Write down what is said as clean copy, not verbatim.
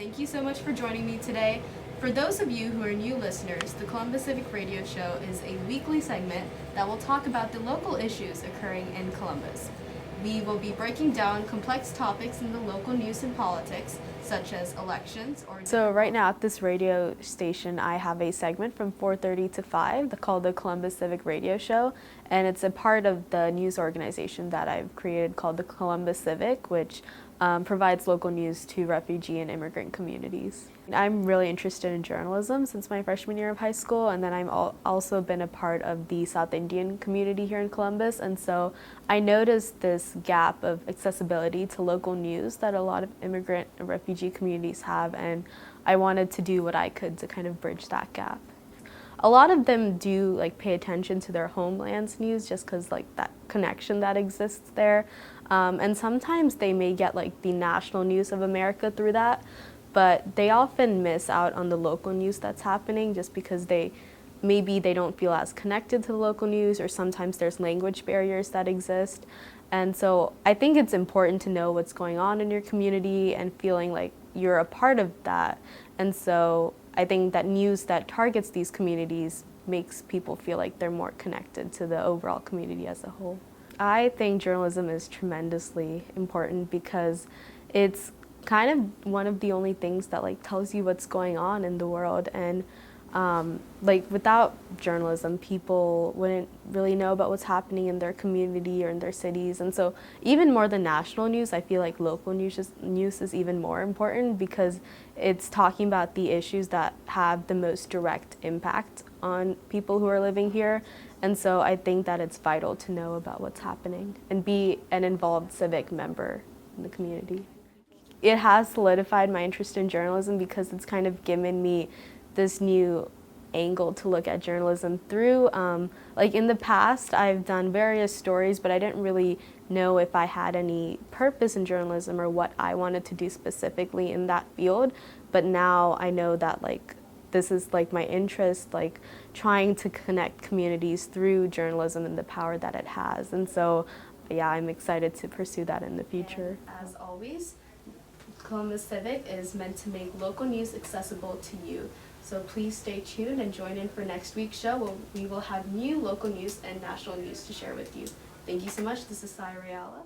Thank you so much for joining me today. For those of you who are new listeners, the Columbus Civic Radio Show is a weekly segment that will talk about the local issues occurring in Columbus. We will be breaking down complex topics in the local news and politics, such as elections or... So right now at this radio station, I have a segment from 4:30 to 5 called the Columbus Civic Radio Show, and it's a part of the news organization that I've created called the Columbus Civic, which provides local news to refugee and immigrant communities. I'm really interested in journalism since my freshman year of high school, and then I've also been a part of the South Indian community here in Columbus, and so I noticed this gap of accessibility to local news that a lot of immigrant and refugee communities have, and I wanted to do what I could to kind of bridge that gap. A lot of them do pay attention to their homeland's news just because that connection that exists there. And sometimes they may get the national news of America through that, but they often miss out on the local news that's happening just because maybe they don't feel as connected to the local news, or sometimes there's language barriers that exist. And so I think it's important to know what's going on in your community and feeling like you're a part of that. And so I think that news that targets these communities makes people feel like they're more connected to the overall community as a whole. I think journalism is tremendously important because it's kind of one of the only things that tells you what's going on in the world, and without journalism, people wouldn't really know about what's happening in their community or in their cities. And so even more than national news, I feel like local news is even more important because it's talking about the issues that have the most direct impact on people who are living here. And so I think that it's vital to know about what's happening and be an involved civic member in the community. It has solidified my interest in journalism because it's kind of given me this new angle to look at journalism through. In the past, I've done various stories, but I didn't really know if I had any purpose in journalism or what I wanted to do specifically in that field. But now I know that this is my interest, trying to connect communities through journalism and the power that it has. And so, yeah, I'm excited to pursue that in the future. And as always, Columbus Civic is meant to make local news accessible to you. So please stay tuned and join in for next week's show where we will have new local news and national news to share with you. Thank you so much. This is Sai Reala.